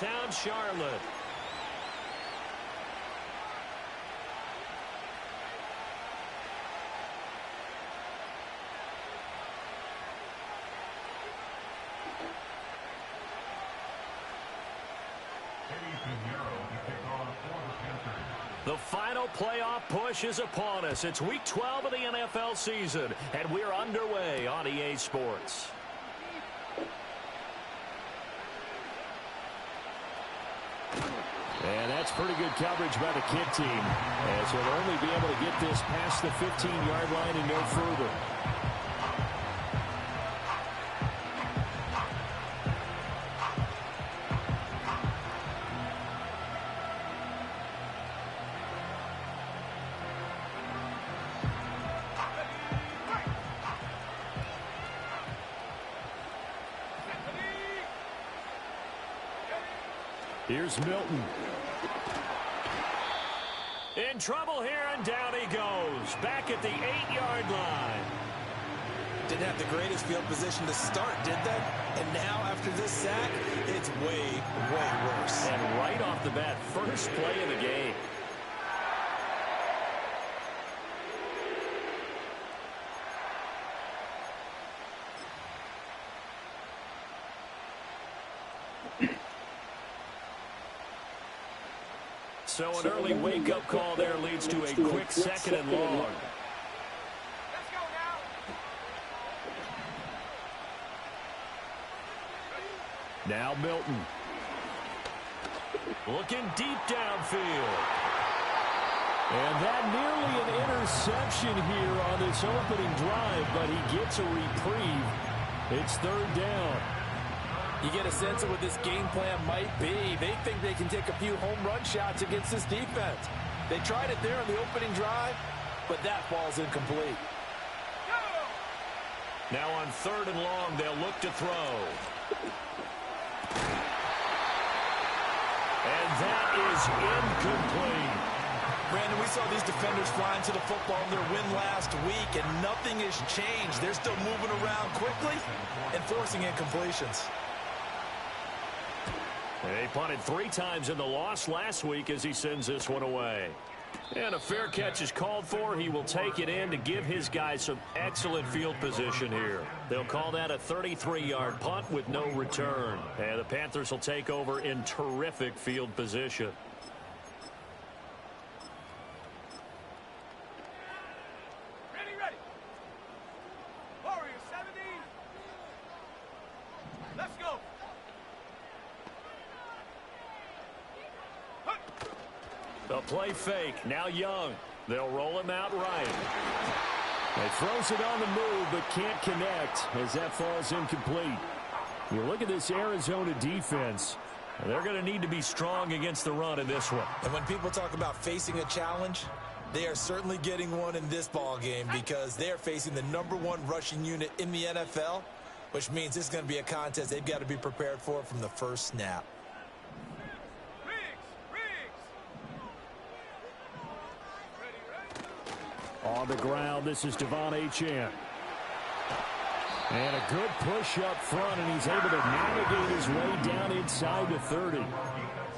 downtown Charlotte. The final playoff push is upon us. It's Week 12 of the NFL season, and we're underway on EA Sports. And that's pretty good coverage by the kick team, as he'll only be able to get this past the 15-yard line and no further. Here's Milton. In trouble here, and down he goes. Back at the 8-yard line. Didn't have the greatest field position to start, did they? And now, after this sack, it's way, way worse. And right off the bat, first play of the game. So an early wake-up call there leads to a quick second and long. Let's go now. Now Milton. Looking deep downfield. And that nearly an interception here on this opening drive, but he gets a reprieve. It's third down. You get a sense of what this game plan might be. They think they can take a few home run shots against this defense. They tried it there on the opening drive, but that ball's incomplete. Now on third and long, they'll look to throw. And that is incomplete. Brandon, we saw these defenders flying to the football in their win last week, and nothing has changed. They're still moving around quickly and forcing incompletions. They punted 3 times in the loss last week as he sends this one away. And a fair catch is called for. He will take it in to give his guys some excellent field position here. They'll call that a 33-yard punt with no return. And the Panthers will take over in terrific field position. Ready. Warriors 70. Let's go. A play fake. Now Young. They'll roll him out right. He throws it on the move but can't connect as that falls incomplete. You look at this Arizona defense. They're going to need to be strong against the run in this one. And when people talk about facing a challenge, they are certainly getting one in this ball game because they're facing the #1 rushing unit in the NFL, which means this is going to be a contest they've got to be prepared for from the first snap. On the ground, this is Devon Achane. And a good push up front, and he's able to navigate his way down inside the 30.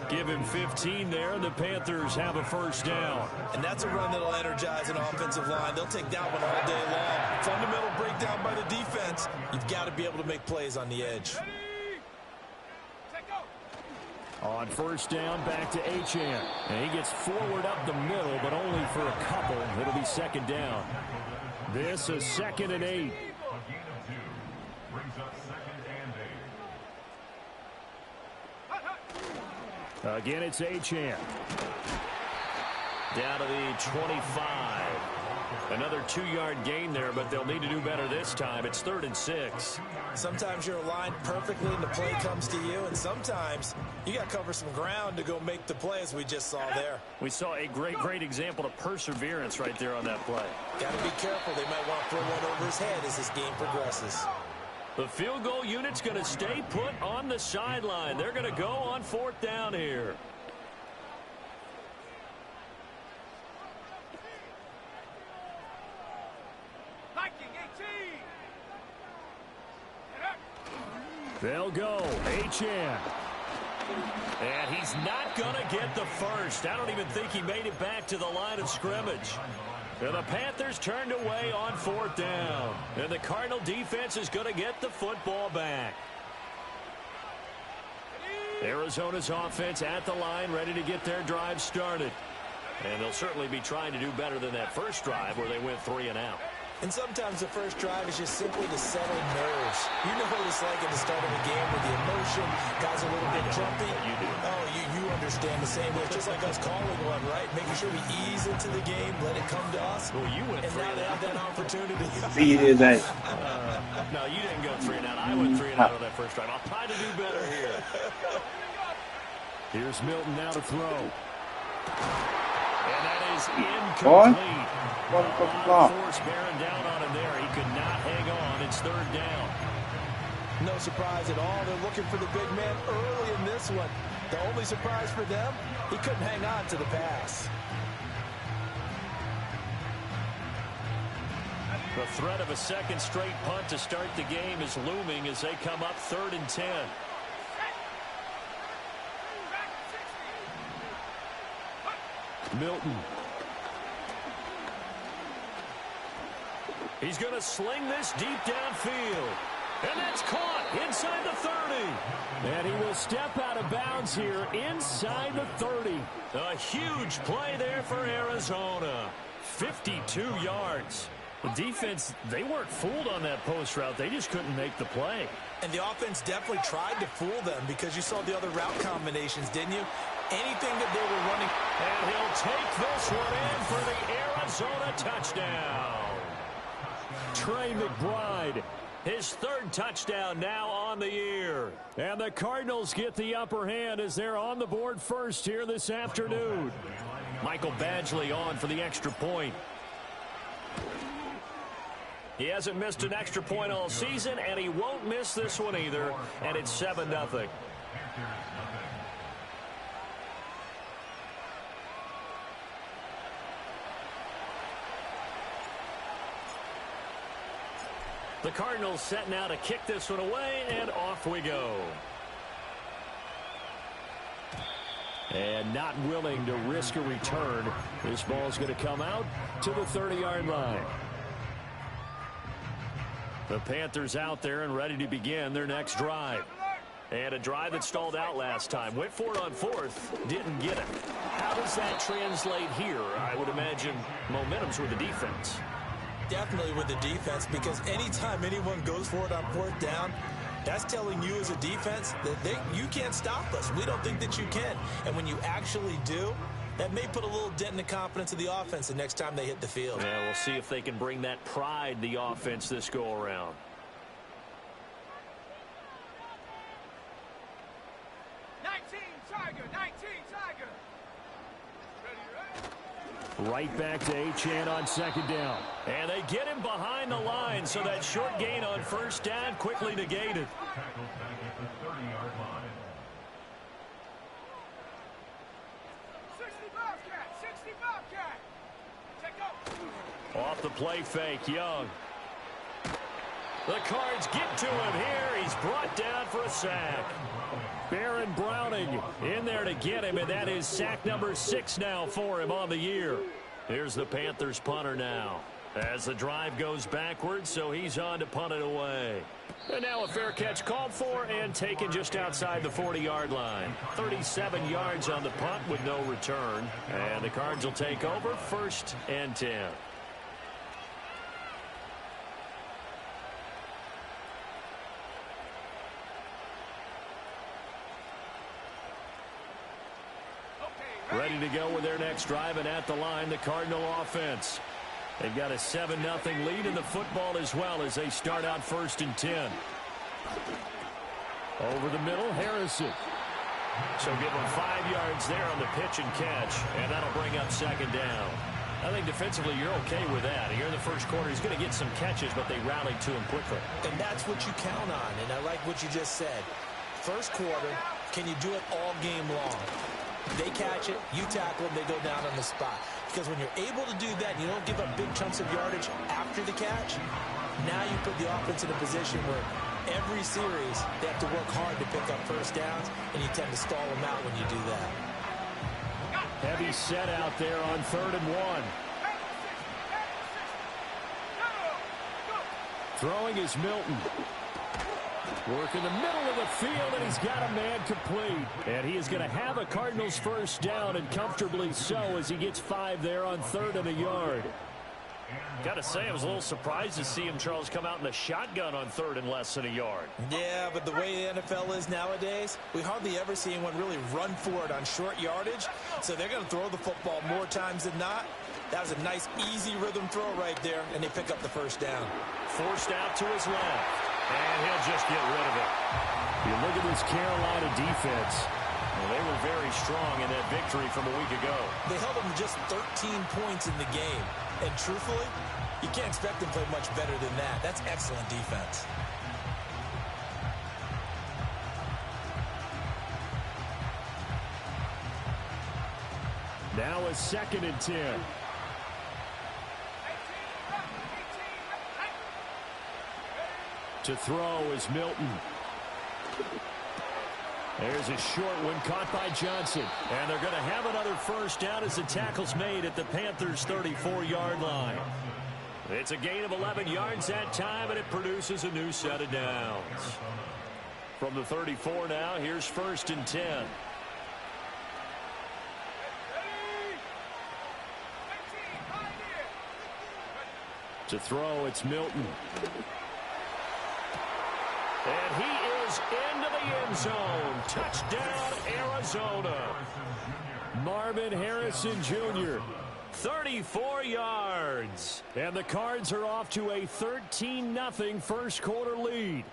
Give him 15 there, and the Panthers have a first down. And that's a run that'll energize an offensive line. They'll take that one all day long. Fundamental breakdown by the defense. You've got to be able to make plays on the edge. On first down, back to Achane. And he gets forward up the middle, but only for a couple. It'll be second down. This is 2nd and 8. Again, it's Achane. Down to the 25. Another 2-yard gain there, but they'll need to do better this time. It's 3rd and 6. Sometimes you're aligned perfectly and the play comes to you, and sometimes you got to cover some ground to go make the play, as we just saw there. We saw a great example of perseverance right there on that play. Got to be careful. They might want to throw one over his head as this game progresses. The field goal unit's going to stay put on the sideline. They're going to go on 4th down here. They'll go. Achane. And he's not going to get the first. I don't even think he made it back to the line of scrimmage. And the Panthers turned away on 4th down. And the Cardinal defense is going to get the football back. Arizona's offense at the line, ready to get their drive started. And they'll certainly be trying to do better than that first drive where they went 3 and out. And sometimes the first drive is just simply to settle nerves. You know what it's like at the start of a game with the emotion. Guys are a little bit jumpy. You do. Oh, you understand the same way. It's just like us calling one, right? Making sure we ease into the game, let it come to us. Well, you went and 3 now and they out. have that opportunity. No, you didn't go 3 and out. I went 3 and out on that first drive. I'll try to do better here. Here's Milton now to throw. And that is incomplete. Force bearing down on him there. He could not hang on. It's 3rd down. No surprise at all. They're looking for the big man early in this one. The only surprise for them, he couldn't hang on to the pass. The threat of a second straight punt to start the game is looming as they come up 3rd and 10. Milton. He's going to sling this deep downfield. And that's caught inside the 30. And he will step out of bounds here inside the 30. A huge play there for Arizona. 52 yards. The defense, they weren't fooled on that post route. They just couldn't make the play. And the offense definitely tried to fool them because you saw the other route combinations, didn't you? Anything that they were running. And he'll take this one in for the Arizona touchdown. Trey McBride, his 3rd touchdown now on the year. And the Cardinals get the upper hand as they're on the board first here this afternoon. Michael Badgley on for the extra point. He hasn't missed an extra point all season, and he won't miss this one either, and it's 7-0. The Cardinals set now to kick this one away, and off we go. And not willing to risk a return. This ball is going to come out to the 30-yard line. The Panthers out there and ready to begin their next drive. And a drive that stalled out last time. Went for it on 4th. Didn't get it. How does that translate here? I would imagine momentum's with the defense. Definitely with the defense, because anytime anyone goes for it on 4th down, that's telling you as a defense that you can't stop us. We don't think that you can. And when you actually do, that may put a little dent in the confidence of the offense the next time they hit the field. Yeah, we'll see if they can bring that pride, the offense, this go-around. Right back to Achane on 2nd down. And they get him behind the line, so that short gain on 1st down quickly negated. Off the play fake, Young. The Cards get to him here. He's brought down for a sack. Baron Browning in there to get him, and that is sack number 6 now for him on the year. Here's the Panthers punter now as the drive goes backwards, so he's on to punt it away. And now a fair catch called for and taken just outside the 40-yard line. 37 yards on the punt with no return. And the Cards will take over 1st and 10. Ready to go with their next drive, and at the line, the Cardinal offense. They've got a 7-0 lead in the football as well as they start out 1st and 10. Over the middle, Harrison. So give them 5 yards there on the pitch and catch, and that'll bring up 2nd down. I think defensively you're okay with that. Here in the first quarter, he's going to get some catches, but they rallied to him quickly. And that's what you count on, and I like what you just said. First quarter, can you do it all game long? They catch it, you tackle them, they go down on the spot. Because when you're able to do that, you don't give up big chunks of yardage after the catch, now you put the offense in a position where Every series, they have to work hard to pick up first downs, and you tend to stall them out when you do that. Heavy set out there on 3rd and 1. Throwing is Milton. Work in the middle of the field, and he's got a man complete. And he is going to have a Cardinals first down, and comfortably so, as he gets 5 there on 3rd and a yard. Got to say, I was a little surprised to see him, Charles, come out in the shotgun on 3rd and less than a yard. Yeah, but the way the NFL is nowadays, we hardly ever see anyone really run for it on short yardage. So they're going to throw the football more times than not. That was a nice, easy rhythm throw right there, and they pick up the first down. Forced out to his left, and he'll just get rid of it. You look at this Carolina defense. Well, they were very strong in that victory from a week ago. They held them to just 13 points in the game. And truthfully, you can't expect them to play much better than that. That's excellent defense. Now a 2nd and 10. To throw is Milton. There's a short one caught by Johnson. And they're going to have another first down as the tackle's made at the Panthers' 34-yard line. It's a gain of 11 yards that time, and it produces a new set of downs. From the 34 now, here's 1st and 10. To throw, it's Milton. And he is into the end zone. Touchdown, Arizona. Marvin Harrison Jr., 34 yards. And the Cards are off to a 13-0 first quarter lead.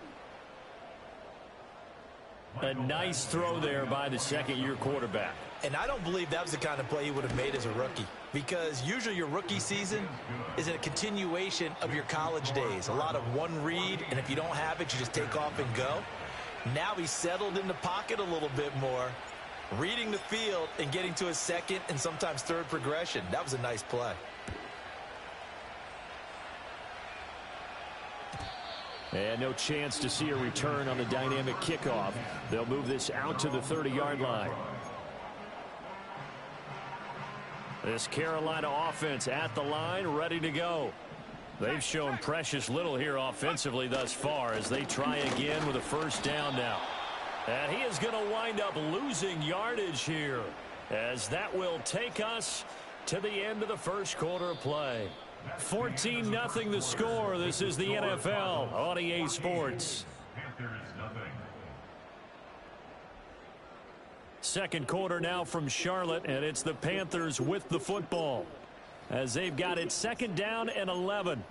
A nice throw there by the second-year quarterback. And I don't believe that was the kind of play he would have made as a rookie, because usually your rookie season is a continuation of your college days. A lot of one read, and if you don't have it, you just take off and go. Now he's settled in the pocket a little bit more, reading the field and getting to his second and sometimes third progression. That was a nice play. And no chance to see a return on the dynamic kickoff. They'll move this out to the 30-yard line. This Carolina offense at the line, ready to go. They've shown precious little here offensively thus far as they try again with a first down now. And he is going to wind up losing yardage here, as that will take us to the end of the first quarter of play. 14-0 the score. This is the NFL on EA Sports. Second quarter now from Charlotte, and it's the Panthers with the football as they've got it 2nd down and 11.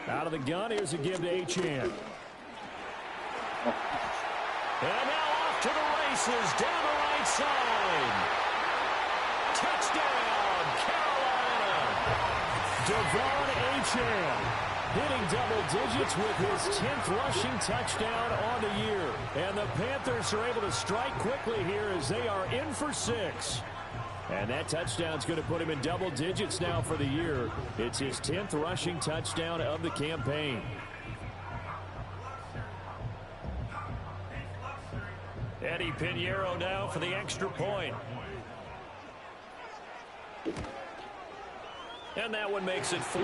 Out of the gun, here's a give to Achane. And now off to the races down the right side. Touchdown, Carolina. Devon Achane hitting double digits with his 10th rushing touchdown on the year. And the Panthers are able to strike quickly here as they are in for 6. And that touchdown's going to put him in double digits now for the year. It's his 10th rushing touchdown of the campaign. Eddie Pinheiro now for the extra point. And that one makes it 14-7.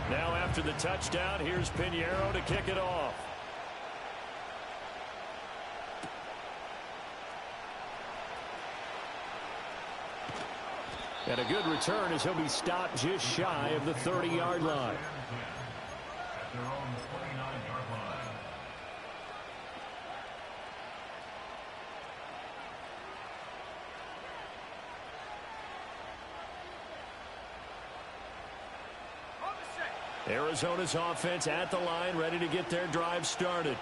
Now after the touchdown, here's Pinheiro to kick it off. And a good return as he'll be stopped just shy of the 30-yard line. Arizona's offense at the line, ready to get their drive started.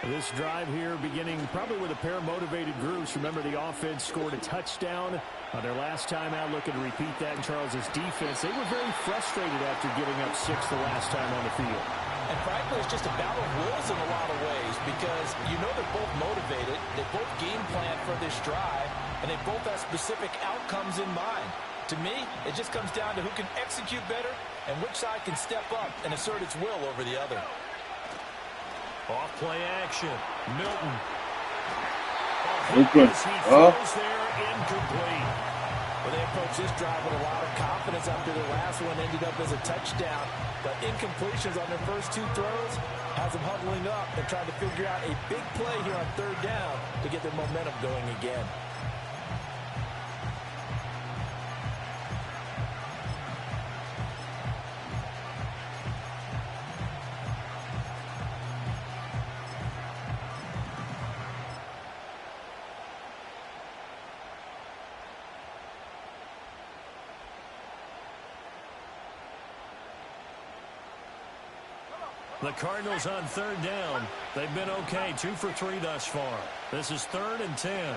This drive here beginning probably with a pair of motivated groups. Remember, the offense scored a touchdown On their last time out, looking to repeat that in Charles's defense. They were very frustrated after giving up 6 the last time on the field. And frankly, it's just a battle of wills in a lot of ways because you know they're both motivated. They both game plan for this drive, and they both have specific outcomes in mind. To me, it just comes down to who can execute better and which side can step up and assert its will over the other. Off play action. Milton. Open. He throws there, incomplete. Well, they approached this drive with a lot of confidence after the last one ended up as a touchdown. But incompletions on their first 2 throws has them huddling up and trying to figure out a big play here on 3rd down to get their momentum going again. The Cardinals on 3rd down. They've been okay, 2 for 3 thus far. This is 3rd and 10.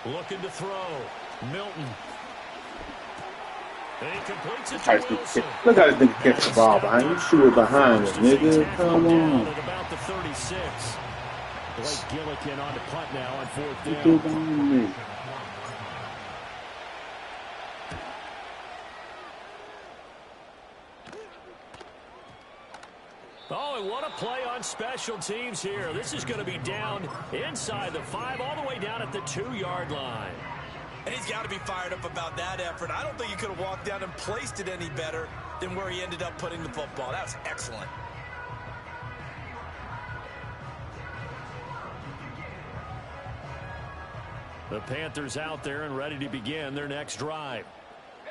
Looking to throw. Milton. He completes it to Wilson. Look how this nigga catch the ball behind you. Shoot it behind it, nigga. Come on. At about the 36. Blake Gillikin on the punt now on 4th You down. do behind me. Oh, and what a play on special teams here. This is going to be down inside the 5, all the way down at the 2-yard line. And he's got to be fired up about that effort. I don't think he could have walked down and placed it any better than where he ended up putting the football. That was excellent. The Panthers out there and ready to begin their next drive.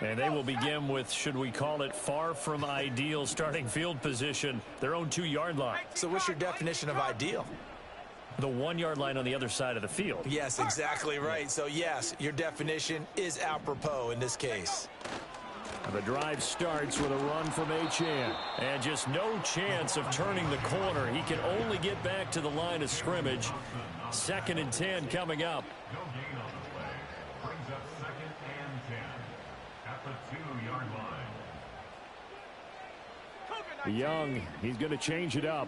And they will begin with, should we call it, far from ideal starting field position, their own 2-yard line. So what's your definition of ideal? The 1-yard line on the other side of the field. Yes, exactly right. So, yes, your definition is apropos in this case. The drive starts with a run from Etienne. And just no chance of turning the corner. He can only get back to the line of scrimmage. 2nd and 10 coming up. Young, he's going to change it up.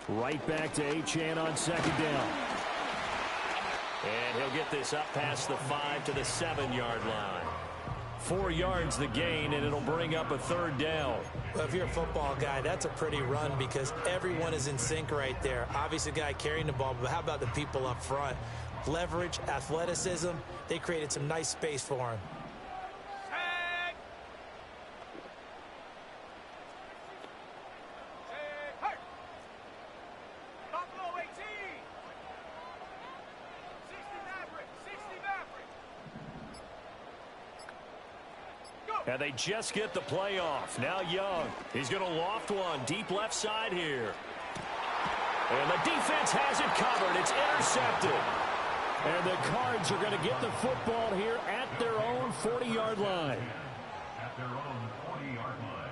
Right back to Etienne on 2nd down. And he'll get this up past the 5 to the 7-yard line. 4 yards the gain, and it'll bring up a 3rd down. Well, if you're a football guy, that's a pretty run because everyone is in sync right there. Obviously, the guy carrying the ball, but how about the people up front? Leverage, athleticism, they created some nice space for him. And they just get the play off. Now Young. He's going to loft one. Deep left side here. And the defense has it covered. It's intercepted. And the Cards are going to get the football here at their own 40-yard line. At their own 40-yard line.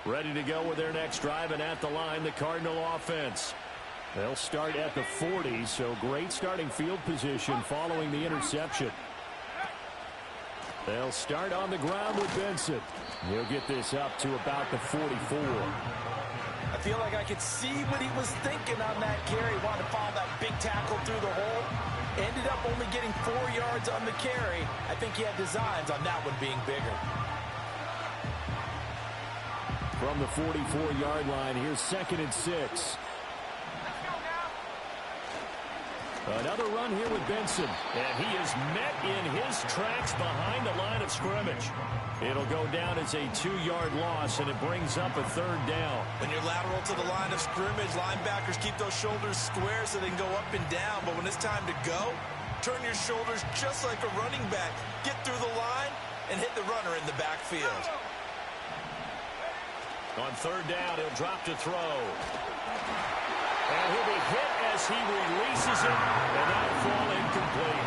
Ready to go with their next drive, and at the line, the Cardinal offense. They'll start at the 40, so great starting field position following the interception. They'll start on the ground with Benson. He'll get this up to about the 44. I feel like I could see what he was thinking on that carry. Wanted to follow that big tackle through the hole. Ended up only getting 4 yards on the carry. I think he had designs on that one being bigger. From the 44-yard line, here's 2nd and 6. Another run here with Benson. And he is met in his tracks behind the line of scrimmage. It'll go down as a 2-yard loss, and it brings up a 3rd down. When you're lateral to the line of scrimmage, linebackers keep those shoulders square so they can go up and down. But when it's time to go, turn your shoulders just like a running back. Get through the line and hit the runner in the backfield. On 3rd down, he'll drop to throw. And he'll be hit as he releases it, and that'll fall incomplete.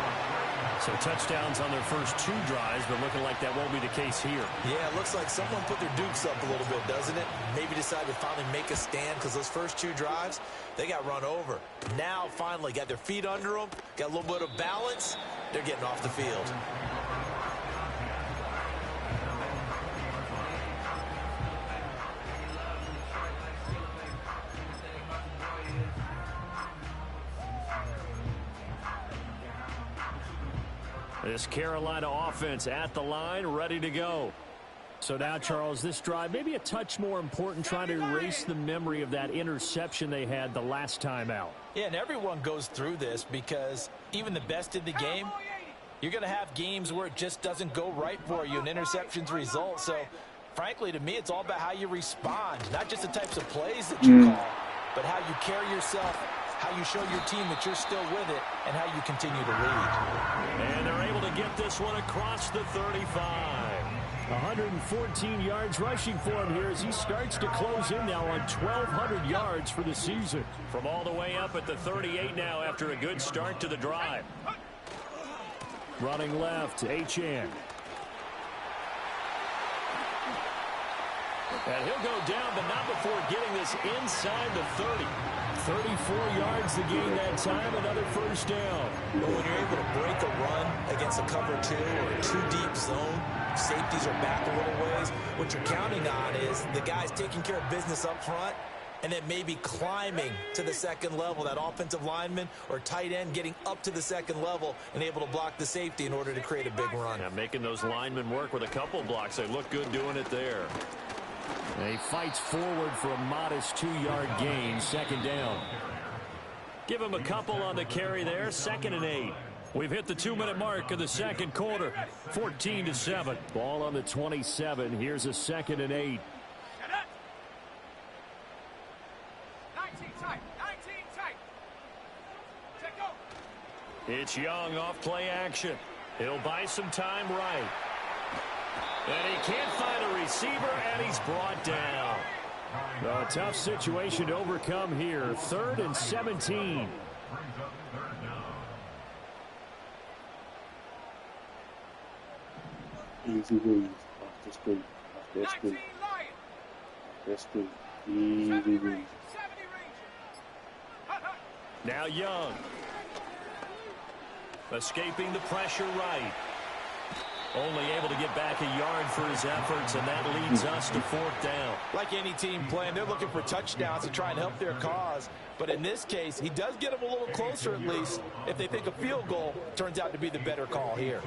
So touchdowns on their first 2 drives, but looking like that won't be the case here. Yeah, it looks like someone put their dukes up a little bit, doesn't it? Maybe decided to finally make a stand because those first 2 drives, they got run over. Now, finally, got their feet under them, got a little bit of balance. They're getting off the field. This Carolina offense at the line, ready to go. So now, Charles, this drive maybe a touch more important, trying to erase the memory of that interception they had the last time out. Yeah, and everyone goes through this because even the best in the game, you're going to have games where it just doesn't go right for you and interceptions result. So, frankly, to me, it's all about how you respond, not just the types of plays that you call, but how you carry yourself, how you show your team that you're still with it, and how you continue to lead. And they're able to get this one across the 35. 114 yards rushing for him here as he starts to close in now on 1,200 yards for the season. From all the way up at the 38 now after a good start to the drive. Running left, H.N. And he'll go down, but not before getting this inside the 30. 34 yards to gain that time, another first down. But when you're able to break a run against a cover 2 or a 2-deep zone, safeties are back a little ways. What you're counting on is the guys taking care of business up front and then maybe climbing to the second level, that offensive lineman or tight end getting up to the second level and able to block the safety in order to create a big run. Yeah, making those linemen work with a couple blocks. They look good doing it there. And he fights forward for a modest 2-yard gain, second down. Give him a couple on the carry there, 2nd and 8. We've hit the 2-minute mark of the second quarter, 14-7. Ball on the 27. Here's a 2nd and 8. 19 tight. 19 tight. Check go. It's Young off play action. He'll buy some time right. And he can't find a receiver, and he's brought down. A tough situation to overcome here. 3rd and 17. Easy reads off the street. Off that street. 19 Lion. Off that street. Easy 70 reads. range. 70 range. Now Young. Escaping the pressure right. Only able to get back a yard for his efforts, and that leads us to 4th down. Like any team playing, they're looking for touchdowns to try and help their cause. But in this case, he does get them a little closer at least if they think a field goal turns out to be the better call here.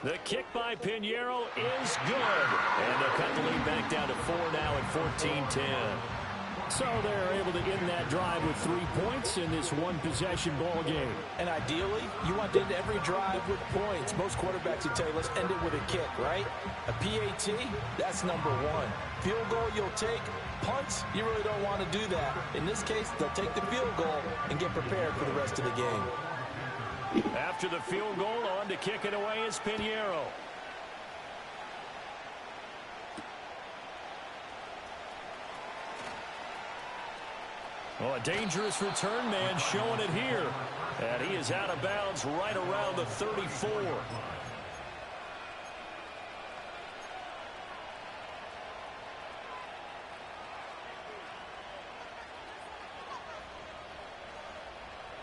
The kick by Pinheiro is good. And they'll cut the lead back down to 4 now at 14-10. So they're able to end that drive with 3 points in this one-possession ball game. And ideally, you want to end every drive with points. Most quarterbacks would tell you, let's end it with a kick, right? A PAT, that's number 1. Field goal you'll take. Punts, you really don't want to do that. In this case, they'll take the field goal and get prepared for the rest of the game. After the field goal, on to kick it away is Pinheiro. Oh, a dangerous return man showing it here. And he is out of bounds right around the 34.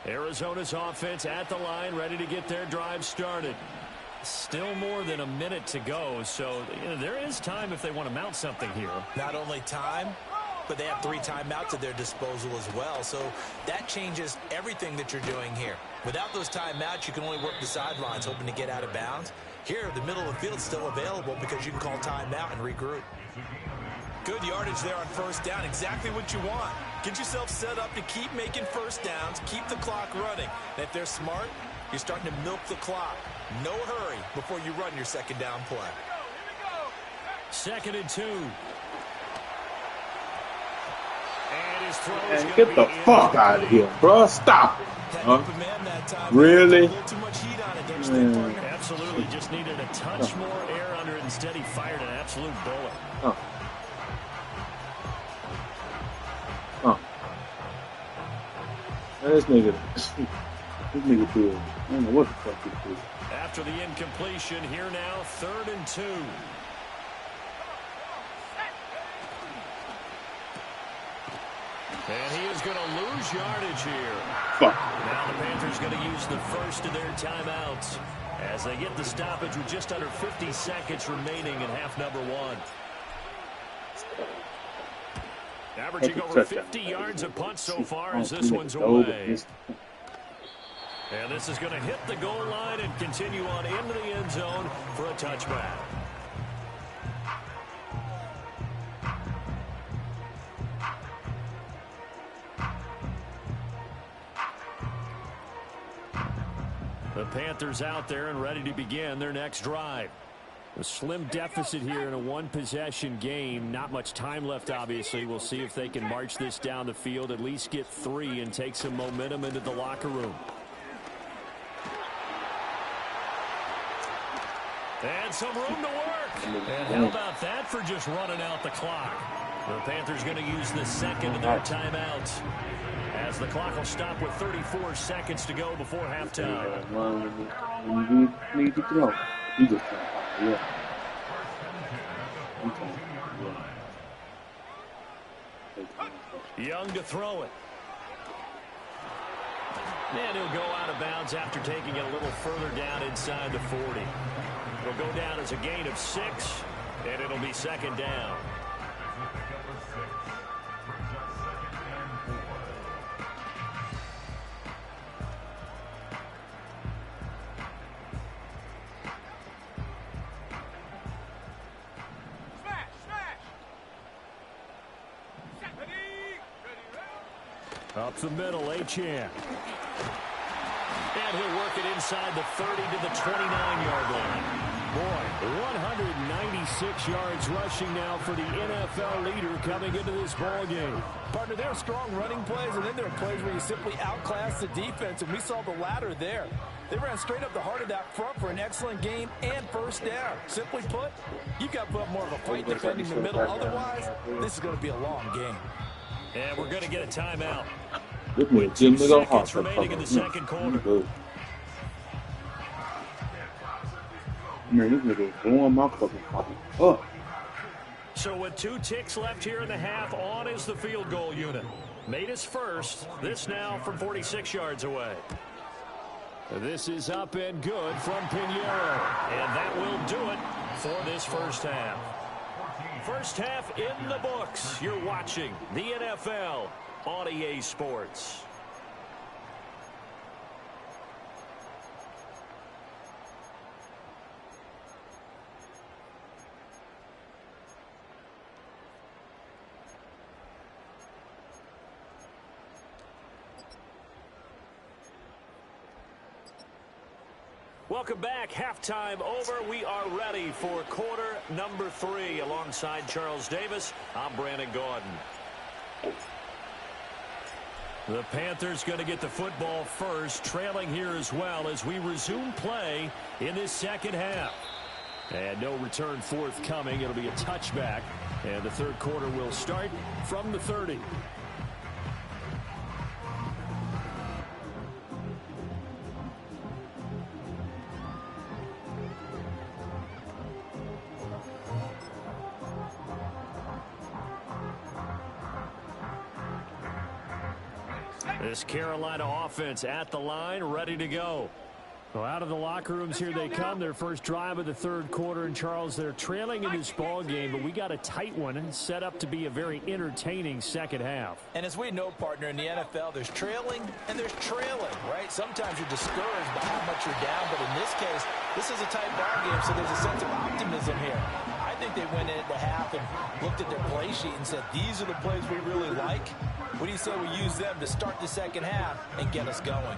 Arizona's offense at the line, ready to get their drive started. Still more than a minute to go, so there is time if they want to mount something here. Not only time, but they have 3 timeouts at their disposal as well. So that changes everything that you're doing here. Without those timeouts, you can only work the sidelines, hoping to get out of bounds. Here, the middle of the field is still available because you can call timeout and regroup. Good yardage there on first down. Exactly what you want. Get yourself set up to keep making first downs, keep the clock running. And if they're smart, you're starting to milk the clock. No hurry before you run your second down play. 2nd and 2. And his throw is Man, get the fuck out of here, bro. Stop it. Really? Absolutely. Just needed a touch more air under it. Instead, he fired an absolute bullet. This nigga, this nigga do it. I don't know what the fuck he do. After the incompletion, here now, 3rd and 2. And he is going to lose yardage here. Fuck. Now the Panthers going to use the first of their timeouts as they get the stoppage with just under 50 seconds remaining in half number 1. Averaging over 50 yards a punt so far as this one's away. And this is going to hit the goal line and continue on into the end zone for a touchback. The Panthers out there and ready to begin their next drive. A slim deficit here in a one-possession game. Not much time left, obviously. We'll see if they can march this down the field, at least get 3 and take some momentum into the locker room. And some room to work. And how about that for just running out the clock? The Panthers going to use the second of their timeouts, as the clock will stop with 34 seconds to go before halftime. When you need to throw, you just throw. Yeah. Young to throw it. And he'll go out of bounds after taking it a little further down inside the 40. It'll go down as a gain of 6, and it'll be 2nd down. Up the middle, Achane. And he'll work it inside the 30 to the 29-yard line. Boy, 196 yards rushing now for the NFL leader coming into this ball game. Partner, there are strong running plays, and then there are plays where you simply outclass the defense, and we saw the latter there. They ran straight up the heart of that front for an excellent game and first down. Simply put, you've got to put up more of a fight defending the middle. Otherwise, this is going to be a long game. And we're going to get a timeout. With 2 seconds remaining in the second quarter. Man, this nigga blowing my fucking pocket up. So with 2 ticks left here in the half, on is the field goal unit. Made his first. This now from 46 yards away. This is up and good from Pinheiro. And that will do it for this first half. First half in the books. You're watching the NFL on EA Sports. Welcome back. Halftime over. We are ready for quarter number 3. Alongside Charles Davis, I'm Brandon Gaudin. The Panthers going to get the football first, trailing here as well as we resume play in this second half. And no return forthcoming. It'll be a touchback. And the third quarter will start from the 30. This Carolina offense at the line, ready to go. Well, out of the locker rooms here they come. Their first drive of the third quarter. And, Charles, they're trailing in this ball game, but we got a tight one set up to be a very entertaining second half. And as we know, partner, in the NFL, there's trailing and there's trailing, right? Sometimes you're discouraged by how much you're down, but in this case, this is a tight ball game, so there's a sense of optimism here. I think they went in at the half and looked at their play sheet and said, these are the plays we really like. What do you say we use them to start the second half and get us going?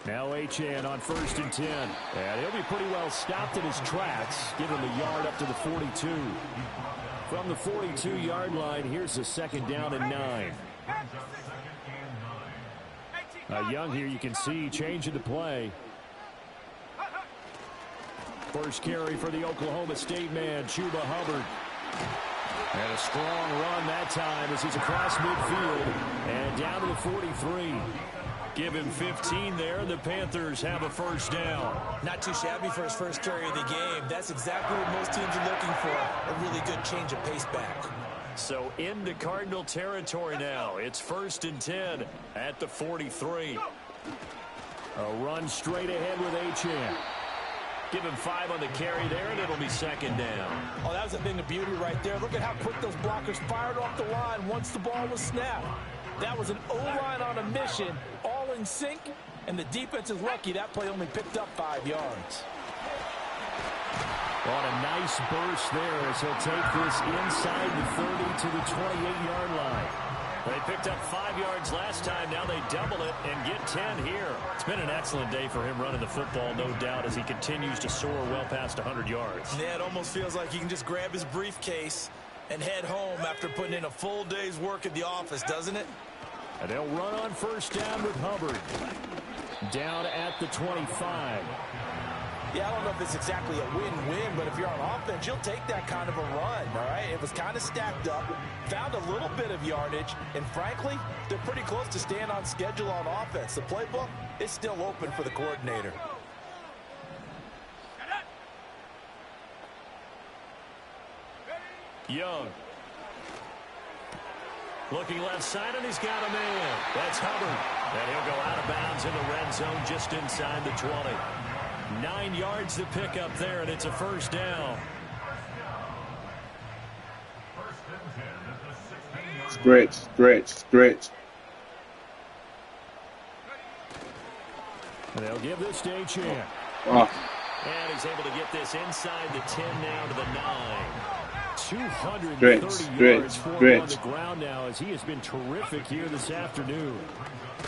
Now Achane on 1st and 10. And he'll be pretty well stopped in his tracks. Give him a yard up to the 42. From the 42-yard line, here's the 2nd down and 9. Young here, you can see, changing the play. First carry for the Oklahoma State man, Chuba Hubbard. And a strong run that time as he's across midfield and down to the 43. Give him 15 there. The Panthers have a first down. Not too shabby for his first carry of the game. That's exactly what most teams are looking for. A really good change of pace back. So into Cardinal territory now. It's 1st and 10 at the 43. A run straight ahead with Achane. Give him 5 on the carry there, and it'll be 2nd down. Oh, that was a thing of beauty right there. Look at how quick those blockers fired off the line once the ball was snapped. That was an O-line on a mission, all in sync, and the defense is lucky that play only picked up 5 yards. On a nice burst there as he'll take this inside the 30 to the 28-yard line. They picked up 5 yards last time. Now they double it and get 10 here. It's been an excellent day for him running the football, no doubt, as he continues to soar well past 100 yards. Yeah, it almost feels like he can just grab his briefcase and head home after putting in a full day's work at the office, doesn't it? And they'll run on first down with Hubbard. Down at the 25. Yeah, I don't know if it's exactly a win-win, but if you're on offense, you'll take that kind of a run, all right? It was kind of stacked up, found a little bit of yardage, and frankly, they're pretty close to staying on schedule on offense. The playbook is still open for the coordinator. Young. Looking left side, and he's got a man. That's Hubbard. And he'll go out of bounds in the red zone just inside the 20. 9 yards to pick up there, and it's a first down. Stretch, stretch, stretch. And they'll give this to Achane. Oh. And he's able to get this inside the 10 now to the 9. 230 yards for him on the ground now as he has been terrific here this afternoon.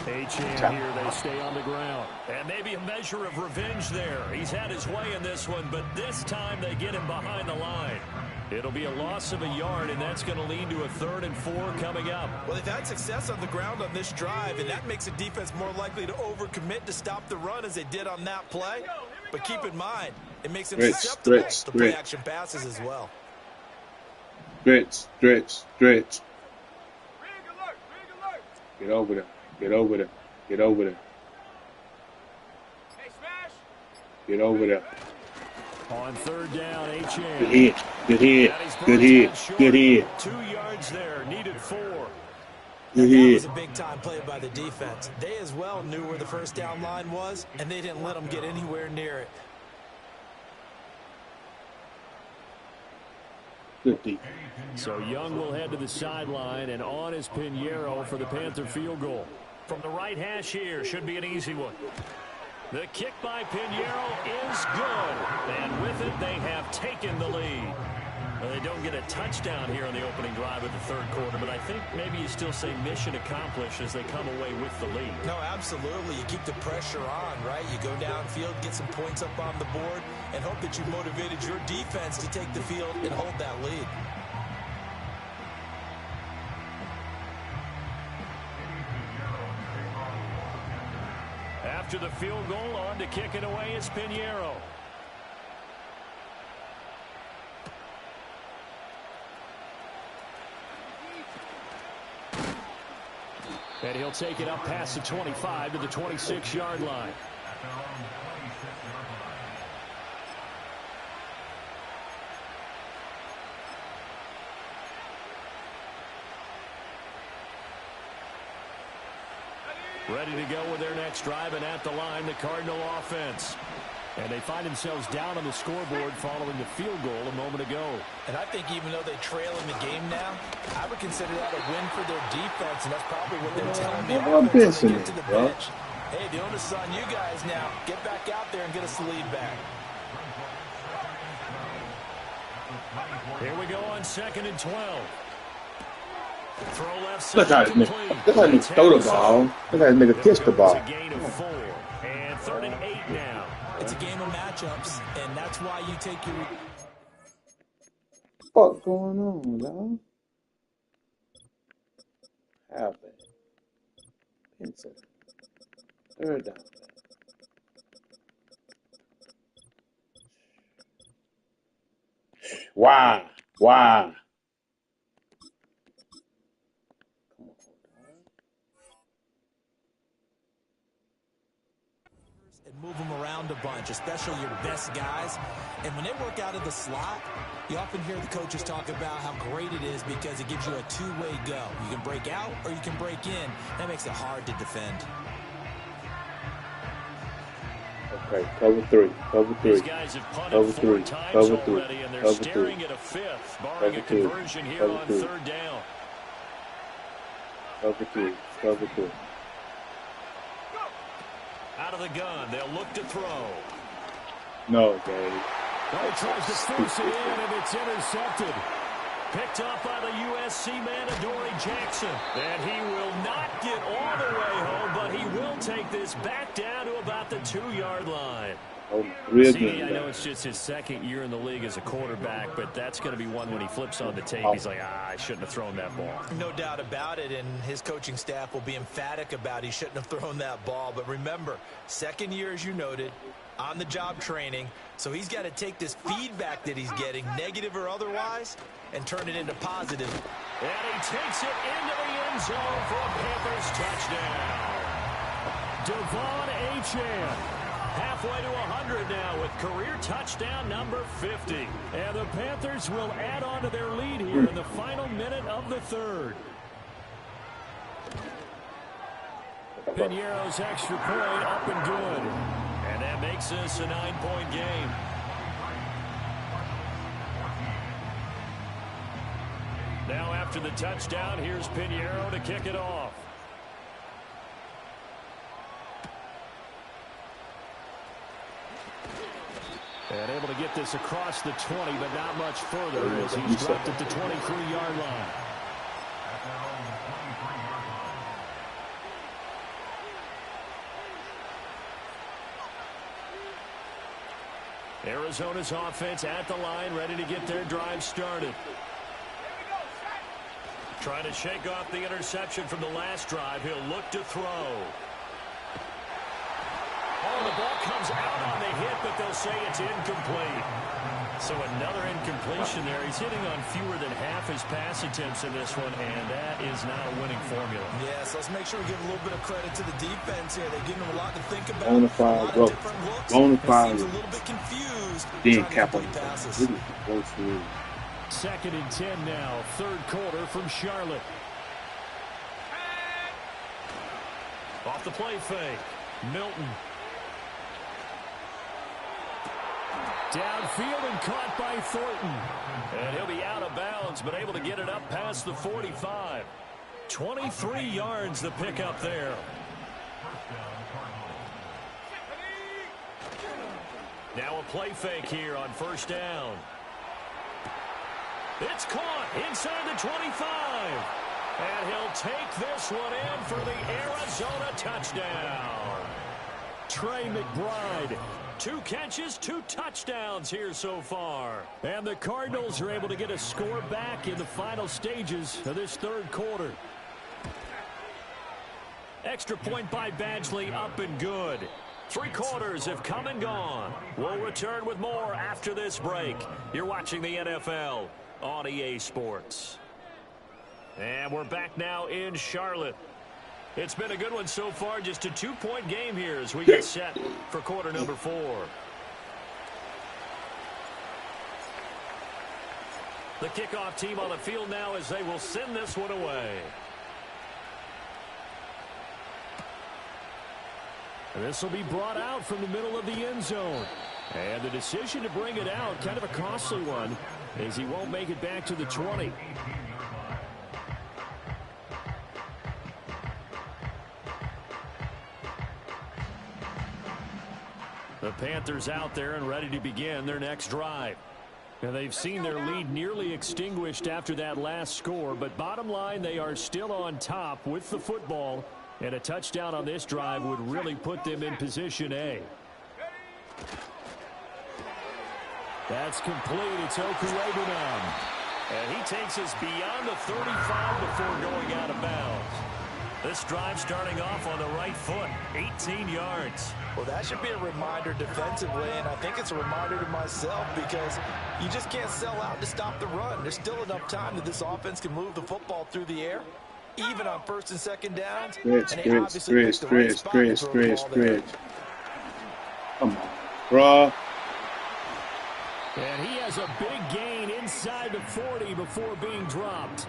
Achane here, they stay on the ground. And maybe a measure of revenge there. He's had his way in this one, but this time they get him behind the line. It'll be a loss of a yard, and that's going to lead to a 3rd and 4 coming up. Well, they've had success on the ground on this drive, and that makes the defense more likely to overcommit to stop the run as they did on that play. But keep in mind, it makes them susceptible to play-action passes as well. Stretch, stretch, stretch. Rig alert! Rig alert! Get over there. Get over there. Get over there. Hey, smash! Get over there. On 3rd down, Achane. Good hit. Good hit. Good hit. Good hit. 2 yards there, needed 4. Good That hit. was a big-time play by the defense. They as well knew where the first down line was, and they didn't let them get anywhere near it. Good deep. So Young will head to the sideline, and on is Pinheiro for the Panther field goal. From the right hash here, should be an easy one. The kick by Pinheiro is good, and with it, they have taken the lead. Well, they don't get a touchdown here on the opening drive of the 3rd quarter, but I think maybe you still say mission accomplished as they come away with the lead. No, absolutely. You keep the pressure on, right? You go downfield, get some points up on the board, and hope that you motivated your defense to take the field and hold that lead. After the field goal, on to kick it away is Pinheiro. And he'll take it up past the 25 to the 26-yard line. Ready to go with their next drive, and at the line, the Cardinal offense. And they find themselves down on the scoreboard following the field goal a moment ago. And I think even though they trail in the game now, I would consider that a win for their defense, and that's probably what they're telling me when they get to the bench. Hey, the onus is on you guys now. Get back out there and get us the lead back. Here we go on 2nd and 12. Throw left Look side. how he throw the ball. Look how he make a kiss the ball. It's a gain of 4. And 3rd and 8 now. It's a game of matchups, and that's why you take your... fuck going on, dog? Halfback. Pencil. Third down. Why? Why? Come on, dog. And move them around a bunch, especially your best guys. And when they work out of the slot, you often hear the coaches talk about how great it is because it gives you a two-way go. You can break out or you can break in. That makes it hard to defend. Okay, cover three. Cover three. These guys have punted Cover 4 three. times Cover three. already, and they're Cover staring three. at a fifth, barring a Cover two. conversion here Cover on two. 3rd down. Cover three. Cover three. Out of the gun, they'll look to throw. No, Gabe. Well, he tries to force it in, and it's intercepted. Picked up by the USC man, Adoree Jackson. And he will not get all the way home, but he will take this back down to about the 2-yard line. Oh, real CD, good. I know it's just his second year in the league as a quarterback, but that's going to be one when he flips on the tape. He's like, I shouldn't have thrown that ball. No doubt about it, and his coaching staff will be emphatic about he shouldn't have thrown that ball. But remember, second year, as you noted, on-the-job training, so he's got to take this feedback that he's getting, negative or otherwise, and turn it into positive. And he takes it into the end zone for a Panthers touchdown. Devon Achane. Halfway to 100 now with career touchdown number 50. And the Panthers will add on to their lead here in the final minute of the 3rd. Piñeiro's extra point up and good. And that makes this a 9-point game. Now after the touchdown, here's Piñeiro to kick it off. And able to get this across the 20, but not much further as he's dropped at the 23-yard line. Arizona's offense at the line, ready to get their drive started. Trying to shake off the interception from the last drive. He'll look to throw. Oh, the ball comes out on the hit, but they'll say it's incomplete. So another incompletion there. He's hitting on fewer than half his pass attempts in this one, and that is not a winning formula. Yeah, so let's make sure we give a little bit of credit to the defense here. They're giving him a lot to think about. Bonafide, a lot of different looks. Bonafide. Seems a little bit confused. Then trying to cap on complete passes. This is the worst move. 2nd and 10 now. 3rd quarter from Charlotte. Off the play fake. Milton. Downfield and caught by Thornton. And he'll be out of bounds, but able to get it up past the 45. 23 yards the pickup there. Now a play fake here on 1st down. It's caught inside the 25. And he'll take this one in for the Arizona touchdown. Trey McBride. 2 catches, 2 touchdowns here so far. And the Cardinals are able to get a score back in the final stages of this 3rd quarter. Extra point by Badgley, up and good. 3 quarters have come and gone. We'll return with more after this break. You're watching the NFL on EA Sports. And we're back now in Charlotte. It's been a good one so far. Just a 2-point game here as we get set for quarter number 4. The kickoff team on the field now as they will send this one away. This will be brought out from the middle of the end zone. And the decision to bring it out, kind of a costly one, as he won't make it back to the 20. The Panthers out there and ready to begin their next drive. And they've seen their lead nearly extinguished after that last score, but bottom line, they are still on top with the football, and a touchdown on this drive would really put them in position A. That's complete. It's Okuegbunam. And he takes us beyond the 35 before going out of bounds. This drive starting off on the right foot, 18 yards. Well, that should be a reminder defensively, and I think it's a reminder to myself because you just can't sell out to stop the run. There's still enough time that this offense can move the football through the air, even on first and second downs. Chris. Come on, bro. And he has a big gain inside the 40 before being dropped.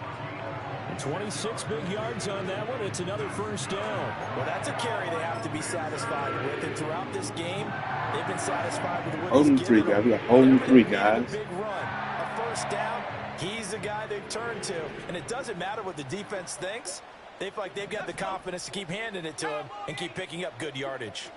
And 26 big yards on that one. It's another first down. Well, that's a carry they have to be satisfied with. And throughout this game, they've been satisfied with what Hold he's them three, given guys. We them. got hold them three, A guys. big run, a first down. He's the guy they turn to. And it doesn't matter what the defense thinks. They feel like they've got the confidence to keep handing it to him and keep picking up good yardage.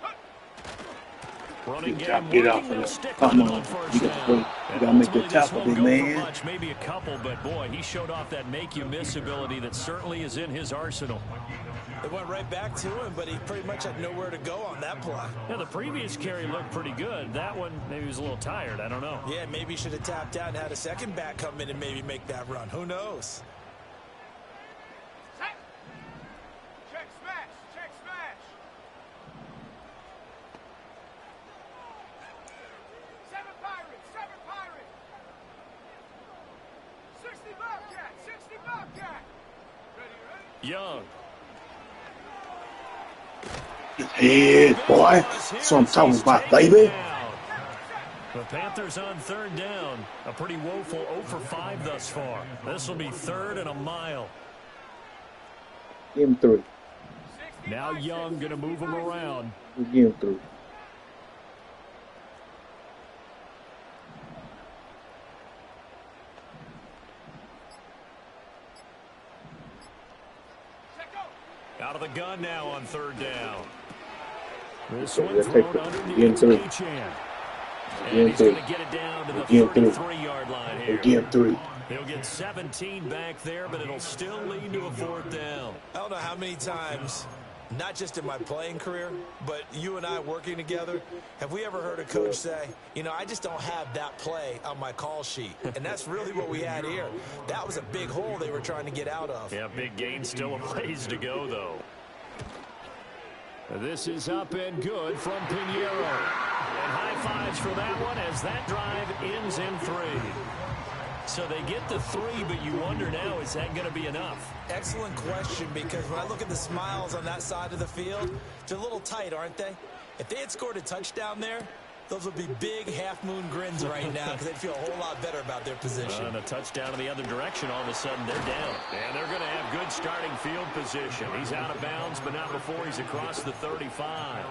Running Good game job. Get off working, of stick that. Come with it on. first You down. gotta make Ultimately, the tackle, this big won't go for man. much, maybe a couple, but boy, he showed off that make-you-miss ability that certainly is in his arsenal. It went right back to him, but he pretty much had nowhere to go on that play. Yeah, the previous carry looked pretty good. That one, maybe he was a little tired. I don't know. Yeah, maybe he should have tapped out and had a second back come in and maybe make that run. Who knows? Check smash. Check smash. 7 Pirates. 7 Pirates. 60 Bobcat. 60 Bobcat. Ready? Young. Head, boy. That's what I'm talking about, baby. The Panthers on third down. A pretty woeful 0 for 5 thus far. This will be third and a mile. Give him 3. Now Young going to move him around. We give him 3. Out of the gun now on third down. This Okay, one let's take thrown the- underneath again, to three. Achane. Again, And he's three. going to get it down to the Again, three. 33-yard line here. Give him 3. They'll get 17 back there, but it'll still lead to a fourth down. I don't know how many times, not just in my playing career, but you and I working together, have we ever heard a coach say, you know, I just don't have that play on my call sheet. And that's really what we had here. That was a big hole they were trying to get out of. Yeah, big gain, still a ways to go, though. This is up and good from Pinheiro. And high fives for that one as that drive ends in 3. So they get the 3, but you wonder now, is that going to be enough? Excellent question, because when I look at the smiles on that side of the field, they're a little tight, aren't they? If they had scored a touchdown there, those would be big half-moon grins right now because they'd feel a whole lot better about their position. And a touchdown in the other direction, all of a sudden they're down. And they're going to have good starting field position. He's out of bounds, but not before he's across the 35.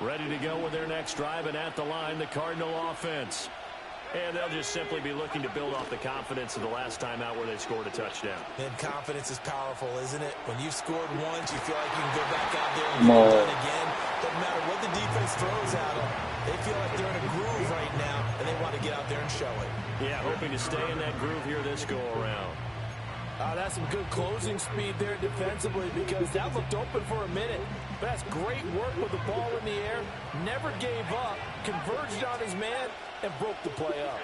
Ready to go with their next drive, and at the line, the Cardinal offense. And they'll just simply be looking to build off the confidence of the last time out where they scored a touchdown. And confidence is powerful, isn't it? When you've scored once, you feel like you can go back out there and Come get it on. done again. Doesn't matter what the defense throws at them. They feel like they're in a groove right now, and they want to get out there and show it. Yeah, hoping to stay in that groove here this go-around. That's some good closing speed there defensively because that looked open for a minute. But that's great work with the ball in the air. Never gave up, converged on his man, and broke the play up.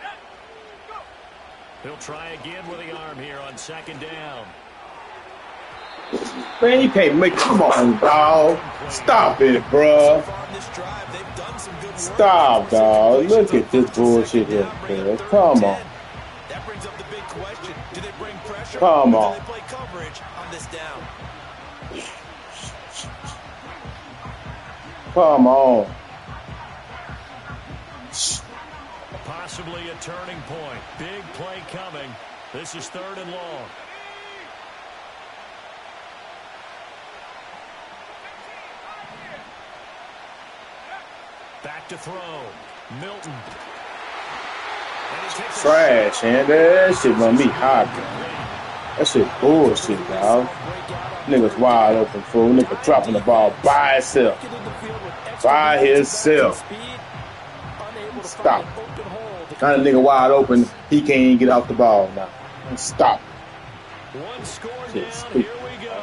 He'll try again with the arm here on second down. Man, you can't make. Come on, dog. Stop it, bruh. So far on this drive, they've done some good work. Stop, dog. Look at this bullshit here, man. Come on. That brings up the big question. Do they bring pressure? Come or on. do they play coverage on this down? Come on. Possibly a turning point. Big play coming. This is third and long. Back to throw. Milton. And he takes a Trash, man. That shit run me hot, man. That shit bullshit, dog. Niggas wide open, fool. Nigga dropping the ball by himself. By himself. Stop. Got a nigga wide open. He can't even get off the ball now. Stop. One score Shit, down. stupid. Here we go.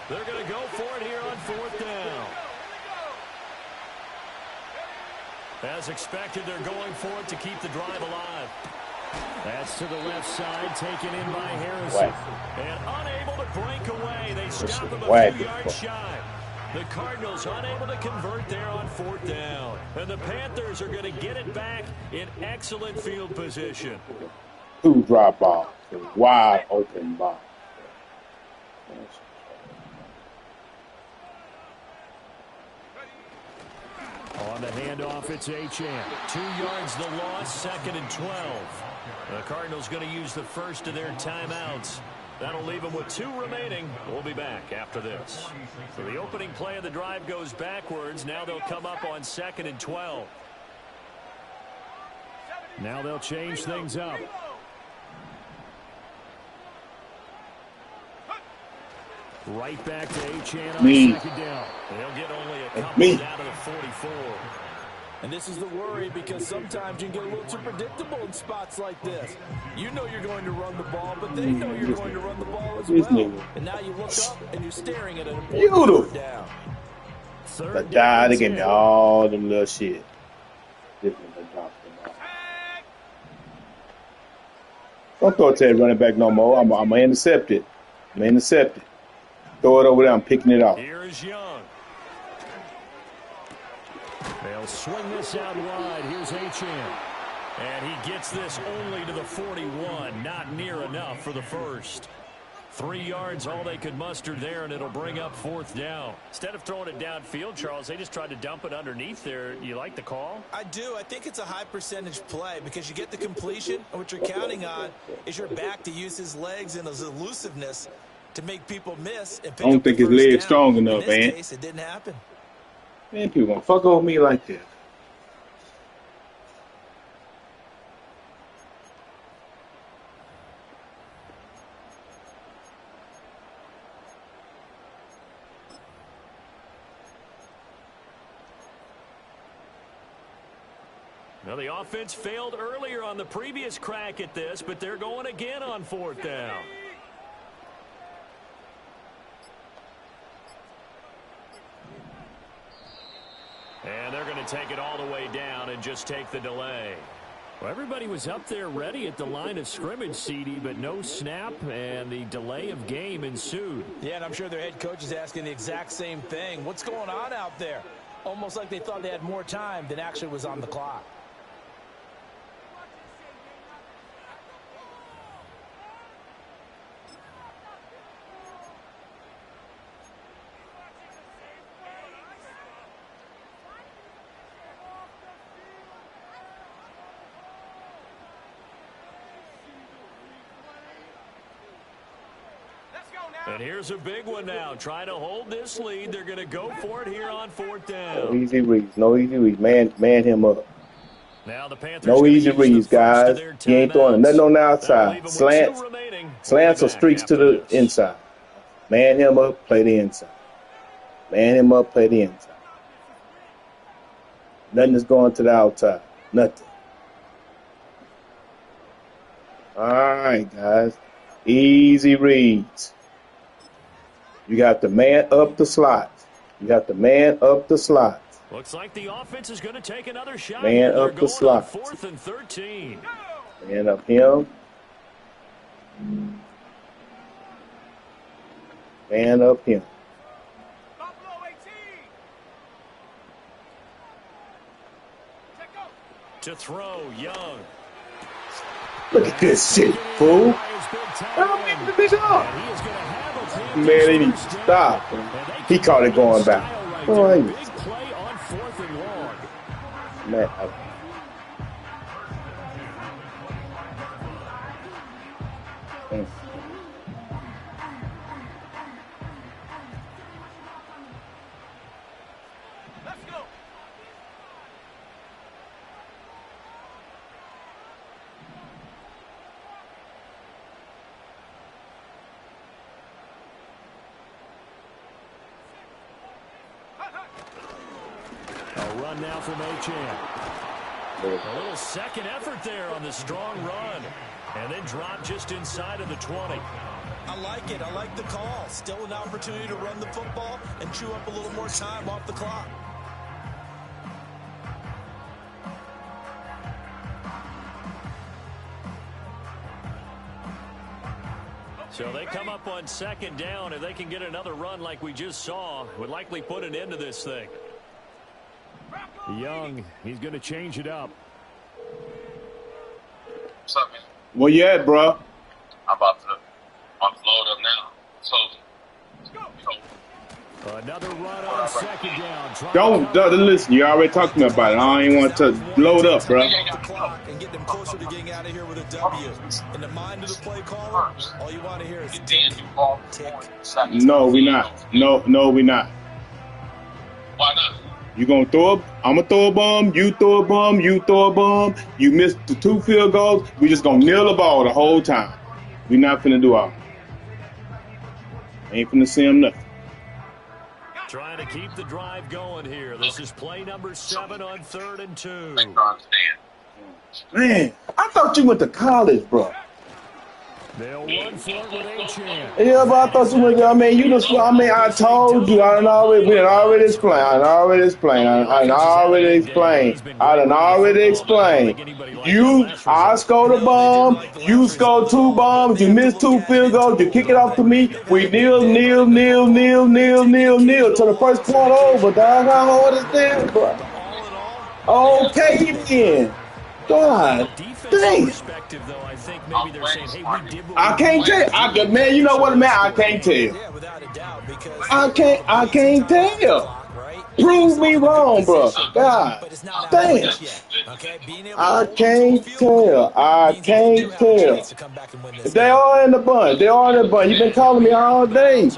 They're going to go for it here on 4th down. As expected, they're going for it to keep the drive alive. That's to the left side, taken in by Harrison. Whack. And unable to break away. They stop him a whack few it, yards shy. The Cardinals unable to convert there on 4th down. And the Panthers are going to get it back in excellent field position. 2 drop balls. Wide open ball. On the handoff, it's Achane. 2 yards the loss, 2nd and 12. The Cardinals going to use the first of their timeouts. That'll leave them with 2 remaining. We'll be back after this. So the opening play of the drive goes backwards. Now they'll come up on 2nd and 12. Now they'll change things up. Right back to Achane on 2nd down. They'll get only a couple down to the 44. And this is the worry because sometimes you can get a little too predictable in spots like this. You know you're going to run the ball, but they know you're going to run the ball as well. And now you look up and you're staring at an important third down. But die, they give me all them little shit. Don't throw it to that running back no more. I'm going to intercept it. Throw it over there. I'm picking it off. Here is Young. They'll swing this out wide. Here's Achane. And he gets this only to the 41. Not near enough for the first. 3 yards, all they could muster there, and it'll bring up 4th down. Instead of throwing it downfield, Charles, they just tried to dump it underneath there. You like the call? I do. I think it's a high percentage play because you get the completion, and what you're counting on is your back to use his legs and his elusiveness to make people miss. And pick I don't up think the his first leg's down. strong enough, In this man. case, it didn't happen. Man, people gonna fuck over me like that. Now, the offense failed earlier on the previous crack at this, but they're going again on 4th down. And they're going to take it all the way down and just take the delay. Well, everybody was up there ready at the line of scrimmage, CD, but no snap, and the delay of game ensued. Yeah, and I'm sure their head coach is asking the exact same thing. What's going on out there? Almost like they thought they had more time than actually was on the clock. And here's a big one now. Trying to hold this lead. They're going to go for it here on 4th down. No easy reads. No easy reads. Man him up. Now the Panthers no easy reads, guys. He ain't throwing nothing on the outside. Slants or streaks to the inside. Man him up, play the inside. Man him up, play the inside. Nothing is going to the outside. Nothing. All right, guys. Easy reads. You got the man up the slot. Looks like the offense is going to take another shot. Man up the slot. 4th and 13. Man up him. Man up him. To throw, Young. Look at this shit, fool. I'm getting the bitch off. Man, they need to stop. He caught it going back. Oh, big play on 4th and long. Man, A run now from Achane. A little second effort there on the strong run. And then drop just inside of the 20. I like it. I like the call. Still an opportunity to run the football and chew up a little more time off the clock. So they come up on second down. If they can get another run like we just saw, would likely put an end to this thing. Young, he's going to change it up. What's up, man? Where you at, bro? I'm about to load up now. So, Another run on second down. Don't listen. You already talked to me about it. I don't even want to load up, bro. And get them closer to getting out of here with a W. In the mind of the play caller, all you want to hear is tick, tick. No, we not. No, we not. Why not? You gonna throw a? I'm gonna throw a bomb. You throw a bomb. You throw a bomb. You missed the 2 field goals. We just gonna kneel the ball the whole time. We not finna do all. Ain't finna see him nothing. Trying to keep the drive going here. This is play number 7 on 3rd and 2. Make her understand. Man, I thought you went to college, bro. They'll run for it with a chance. Yeah, but I thought you went. I mean, I told you. I done already explained. I done already explained. I scored a bomb. You scored 2 bombs. You missed 2 field goals. You kick it off to me. We kneel till the first quarter over. Dog, how hard is this, bro? Okay, then. God dang. I can't tell. Man, you know what, man? I can't tell. I can't tell. Prove me wrong, bro. God damn. I can't tell. They are in the bun. You've been calling me all day.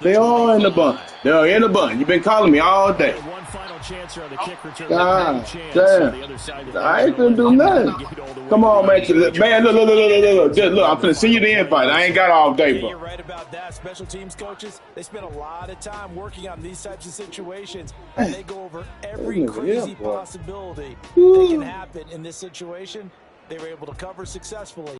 They are in the bun. You've been calling me all day. God damn. I ain't gonna do nothing. Come on, man. Man, look. I'm finna send you the invite. I ain't got all day, bro. You're right about that. Special teams coaches, they spend a lot of time working on these types of situations. And they go over every crazy possibility that can happen in this situation. They were able to cover successfully.